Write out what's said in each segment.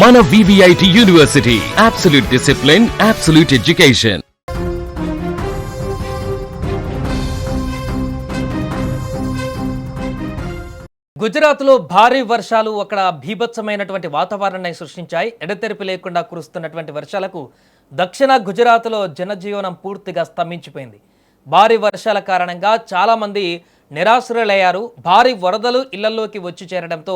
మన VVIT university, absolute discipline, absolute education. గుజరాత్లో భారీ వర్షాలు అక్కడ భీభత్సమైనటువంటి వాతావరణాన్ని సృష్టించాయి. ఎడతెరిపి లేకుండా కురుస్తున్నటువంటి వర్షాలకు దక్షిణ గుజరాత్లో జనజీవనం పూర్తిగా స్తంభించిపోయింది. భారీ వర్షాల కారణంగా చాలామంది నిరాశ్రయులయ్యారు. భారీ వరదలు ఇళ్లలోకి వచ్చి చేరడంతో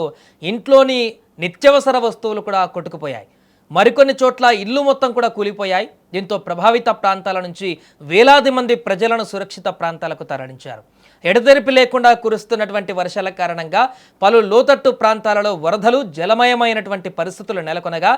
ఇంట్లోని నిత్యావసర వస్తువులు కూడా కొట్టుకుపోయాయి. మరికొన్ని చోట్ల ఇల్లు మొత్తం కూడా కూలిపోయాయి. దీంతో ప్రభావిత ప్రాంతాల నుంచి వేలాది మంది ప్రజలను సురక్షిత ప్రాంతాలకు తరలించారు. ఎడతెరిపి లేకుండా కురుస్తున్నటువంటి వర్షాల కారణంగా పలు లోతట్టు ప్రాంతాలలో వరదలు జలమయమైనటువంటి పరిస్థితులు నెలకొనగా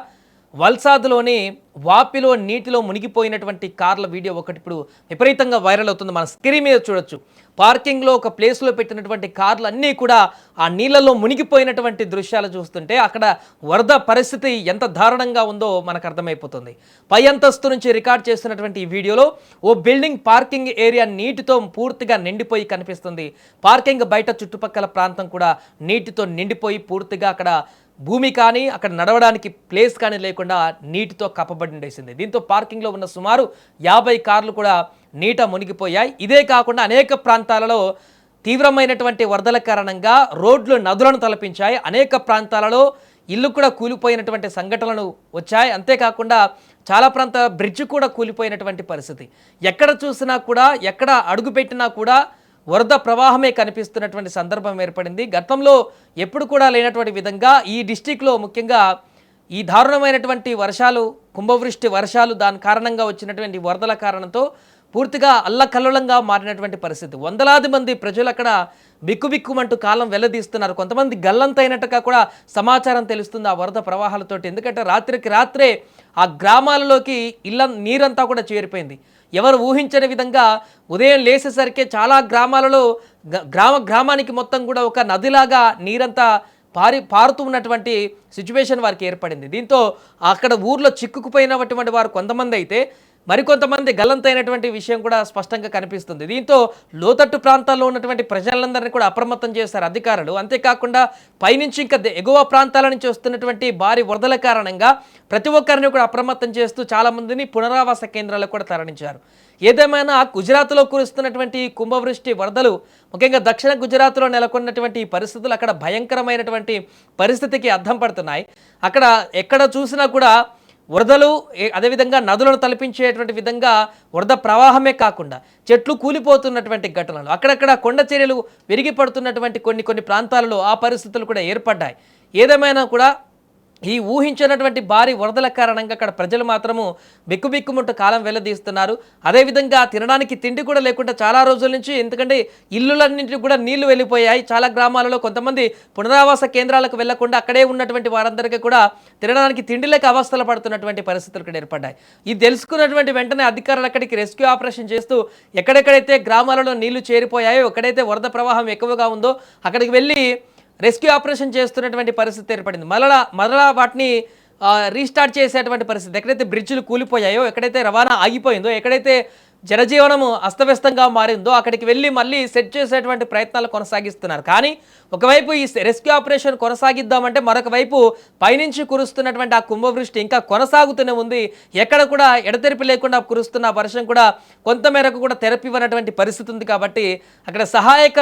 వల్సాద్లోని వాపిలో నీటిలో మునిగిపోయినటువంటి కార్ల వీడియో ఒకటి ఇప్పుడు విపరీతంగా వైరల్ అవుతుంది. మన స్క్రీన్ మీద చూడొచ్చు. పార్కింగ్లో ఒక ప్లేస్లో పెట్టినటువంటి కార్లు అన్నీ కూడా ఆ నీళ్ళలో మునిగిపోయినటువంటి దృశ్యాలు చూస్తుంటే అక్కడ వరద పరిస్థితి ఎంత దారుణంగా ఉందో మనకు అర్థమైపోతుంది. పై అంతస్తు నుంచి రికార్డ్ చేస్తున్నటువంటి ఈ వీడియోలో ఓ బిల్డింగ్ పార్కింగ్ ఏరియా నీటితో పూర్తిగా నిండిపోయి కనిపిస్తుంది. పార్కింగ్ బయట చుట్టుపక్కల ప్రాంతం కూడా నీటితో నిండిపోయి పూర్తిగా అక్కడ భూమి కానీ అక్కడ నడవడానికి ప్లేస్ కానీ లేకుండా నీటితో కప్పబడి ఉండేసింది. దీంతో పార్కింగ్లో ఉన్న సుమారు 50 కార్లు కూడా నీట మునిగిపోయాయి. ఇదే కాకుండా అనేక ప్రాంతాలలో తీవ్రమైనటువంటి వరదల కారణంగా రోడ్లు నదులను తలపించాయి. అనేక ప్రాంతాలలో ఇల్లు కూడా కూలిపోయినటువంటి సంఘటనలు వచ్చాయి. అంతేకాకుండా చాలా ప్రాంతాల బ్రిడ్జ్ కూడా కూలిపోయినటువంటి పరిస్థితి. ఎక్కడ చూసినా కూడా ఎక్కడ అడుగుపెట్టినా కూడా వరద ప్రవాహమే కనిపిస్తున్నటువంటి సందర్భం ఏర్పడింది. గతంలో ఎప్పుడు కూడా లేనటువంటి విధంగా ఈ డిస్టిక్లో ముఖ్యంగా ఈ దారుణమైనటువంటి వర్షాలు, కుంభవృష్టి వర్షాలు, దాని కారణంగా వచ్చినటువంటి వరదల కారణంతో పూర్తిగా అల్లకల్లోలంగా మారినటువంటి పరిస్థితి. వందలాది మంది ప్రజలు అక్కడ బిక్కుబిక్కుమంటూ కాలం వెల్లదీస్తున్నారు. కొంతమంది గల్లంతైనట్టుగా కూడా సమాచారం తెలుస్తుంది ఆ వరద ప్రవాహాలతోటి. ఎందుకంటే రాత్రికి రాత్రే ఆ గ్రామాలలోకి నీరంతా కూడా చేరిపోయింది. ఎవరు ఊహించని విధంగా ఉదయం లేచేసరికి చాలా గ్రామాలలో గ్రామానికి మొత్తం కూడా ఒక నదిలాగా నీరంతా పారుతూ ఉన్నటువంటి సిచ్యువేషన్ వారికి ఏర్పడింది. దీంతో అక్కడ ఊర్లో చిక్కుకుపోయినటువంటి వారు కొంతమంది అయితే మరికొంతమంది గల్లంతైనటువంటి విషయం కూడా స్పష్టంగా కనిపిస్తుంది. దీంతో లోతట్టు ప్రాంతాల్లో ఉన్నటువంటి ప్రజలందరినీ కూడా అప్రమత్తం చేశారు అధికారులు. అంతేకాకుండా పైనుంచి ఇంకా ఎగువ ప్రాంతాల నుంచి వస్తున్నటువంటి భారీ వరదల కారణంగా ప్రతి ఒక్కరిని కూడా అప్రమత్తం చేస్తూ చాలామందిని పునరావాస కేంద్రాలకు కూడా తరలించారు. ఏదేమైనా గుజరాత్లో కురుస్తున్నటువంటి కుంభవృష్టి వరదలు, ముఖ్యంగా దక్షిణ గుజరాత్లో నెలకొన్నటువంటి పరిస్థితులు అక్కడ భయంకరమైనటువంటి పరిస్థితికి అద్దం పడుతున్నాయి. అక్కడ ఎక్కడ చూసినా కూడా వరదలు, అదేవిధంగా నదులను తలపించేటువంటి విధంగా వరద ప్రవాహమే కాకుండా చెట్లు కూలిపోతున్నటువంటి ఘటనలు, అక్కడక్కడ కొండ చర్యలు విరిగి పడుతున్నటువంటి కొన్ని ప్రాంతాలలో ఆ పరిస్థితులు కూడా ఏర్పడ్డాయి. ఏదేమైనా కూడా ఈ ఊహించినటువంటి భారీ వరదల కారణంగా అక్కడ ప్రజలు మాత్రము బిక్కుబిక్కుమంటూ కాలం వెల్లదీస్తున్నారు. అదేవిధంగా తినడానికి తిండి కూడా లేకుండా చాలా రోజుల నుంచి, ఎందుకంటే ఇల్లులన్నింటికి కూడా నీళ్లు వెళ్ళిపోయాయి. చాలా గ్రామాలలో కొంతమంది పునరావాస కేంద్రాలకు వెళ్లకుండా అక్కడే ఉన్నటువంటి వారందరికీ కూడా తినడానికి తిండి లేక అవస్థలు పడుతున్నటువంటి పరిస్థితులు కూడా ఏర్పడ్డాయి. ఇది తెలుసుకున్నటువంటి వెంటనే అధికారులు అక్కడికి రెస్క్యూ ఆపరేషన్ చేస్తూ ఎక్కడెక్కడైతే గ్రామాలలో నీళ్లు చేరిపోయాయో, ఎక్కడైతే వరద ప్రవాహం ఎక్కువగా ఉందో అక్కడికి వెళ్ళి రెస్క్యూ ఆపరేషన్ చేస్తున్నటువంటి పరిస్థితి ఏర్పడింది. మరలా వాటిని రీస్టార్ట్ చేసేటువంటి పరిస్థితి. ఎక్కడైతే బ్రిడ్జిలు కూలిపోయాయో, ఎక్కడైతే రవాణా ఆగిపోయిందో, ఎక్కడైతే జనజీవనము అస్తవ్యస్తంగా మారిందో అక్కడికి వెళ్ళి మళ్ళీ సెట్ చేసేటువంటి ప్రయత్నాలు కొనసాగిస్తున్నారు. కానీ ఒకవైపు ఈ రెస్క్యూ ఆపరేషన్ కొనసాగిద్దామంటే మరొక వైపు పైనుంచి కురుస్తున్నటువంటి ఆ కుంభవృష్టి ఇంకా కొనసాగుతూనే ఉంది. ఎక్కడ కూడా ఎడతెరిపి లేకుండా కురుస్తున్న వర్షం కూడా కొంతమేరకు కూడా తెరపి ఇవ్వనటువంటి పరిస్థితి ఉంది. కాబట్టి అక్కడ సహాయక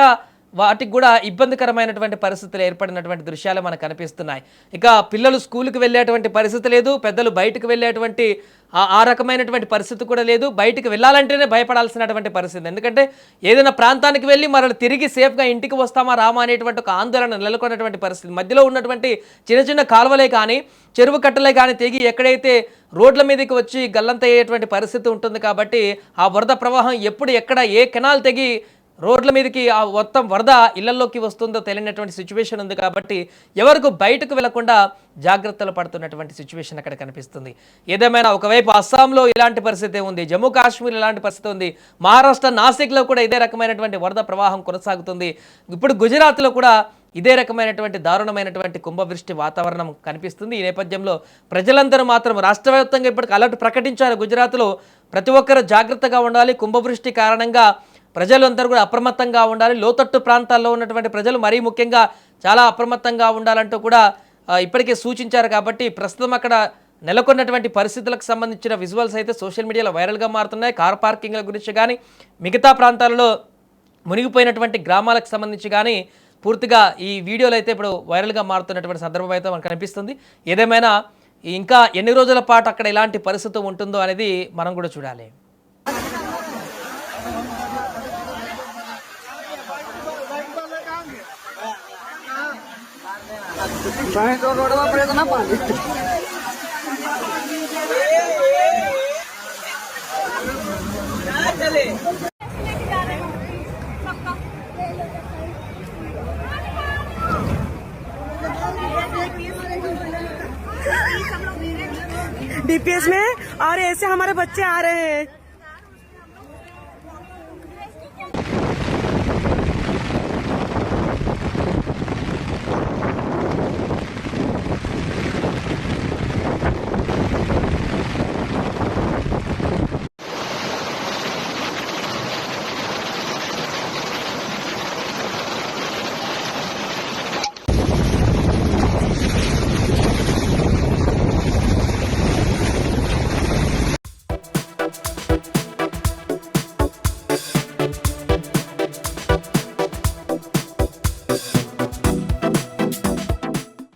వాటికి కూడా ఇబ్బందికరమైనటువంటి పరిస్థితులు ఏర్పడినటువంటి దృశ్యాలు మనకు కనిపిస్తున్నాయి. ఇక పిల్లలు స్కూల్కి వెళ్ళేటువంటి పరిస్థితి లేదు, పెద్దలు బయటకు వెళ్ళేటువంటి ఆ రకమైనటువంటి పరిస్థితి కూడా లేదు. బయటికి వెళ్ళాలంటేనే భయపడాల్సినటువంటి పరిస్థితి. ఎందుకంటే ఏదైనా ప్రాంతానికి వెళ్ళి మరల తిరిగి సేఫ్గా ఇంటికి వస్తామా రామా అనేటువంటి ఒక ఆందోళన నెలకొన్నటువంటి పరిస్థితి. మధ్యలో ఉన్నటువంటి చిన్న కాలువలే కానీ, చెరువు కట్టలే కానీ తెగి ఎక్కడైతే రోడ్ల మీదకి వచ్చి గల్లంతయ్యేటువంటి పరిస్థితి ఉంటుంది. కాబట్టి ఆ వరద ప్రవాహం ఎప్పుడు ఎక్కడ ఏ కెనాల్ తెగి రోడ్ల మీదకి ఆ మొత్తం వరద ఇళ్లలోకి వస్తుందో తెలియనటువంటి సిచ్యువేషన్ ఉంది. కాబట్టి ఎవరికి బయటకు వెళ్లకుండా జాగ్రత్తలు పడుతున్నటువంటి సిచ్యువేషన్ అక్కడ కనిపిస్తుంది. ఏదేమైనా ఒకవైపు అస్సాంలో ఇలాంటి పరిస్థితి ఉంది, జమ్మూ కాశ్మీర్ ఇలాంటి పరిస్థితి ఉంది, మహారాష్ట్ర నాసిక్లో కూడా ఇదే రకమైనటువంటి వరద ప్రవాహం కొనసాగుతుంది. ఇప్పుడు గుజరాత్లో కూడా ఇదే రకమైనటువంటి దారుణమైనటువంటి కుంభవృష్టి వాతావరణం కనిపిస్తుంది. ఈ నేపథ్యంలో ప్రజలందరూ మాత్రం రాష్ట్ర వ్యాప్తంగా ఇప్పటికి అలర్ట్ ప్రకటించారు. గుజరాత్లో ప్రతి ఒక్కరు జాగ్రత్తగా ఉండాలి. కుంభవృష్టి కారణంగా ప్రజలందరూ కూడా అప్రమత్తంగా ఉండాలి. లోతట్టు ప్రాంతాల్లో ఉన్నటువంటి ప్రజలు మరీ ముఖ్యంగా చాలా అప్రమత్తంగా ఉండాలంటూ కూడా ఇప్పటికే సూచించారు. కాబట్టి ప్రస్తుతం అక్కడ నెలకొన్నటువంటి పరిస్థితులకు సంబంధించిన విజువల్స్ అయితే సోషల్ మీడియాలో వైరల్గా మారుతున్నాయి. కార్ పార్కింగ్ల గురించి కానీ మిగతా ప్రాంతాలలో మునిగిపోయినటువంటి గ్రామాలకు సంబంధించి కానీ పూర్తిగా ఈ వీడియోలు అయితే ఇప్పుడు వైరల్గా మారుతున్నటువంటి సందర్భం అయితే మనకు కనిపిస్తుంది. ఏదేమైనా ఇంకా ఎన్ని రోజుల పాటు అక్కడ ఎలాంటి పరిస్థితి ఉంటుందో అనేది మనం కూడా చూడాలి. डीपीएस में और ऐसे हमारे बच्चे आ रहे हैं।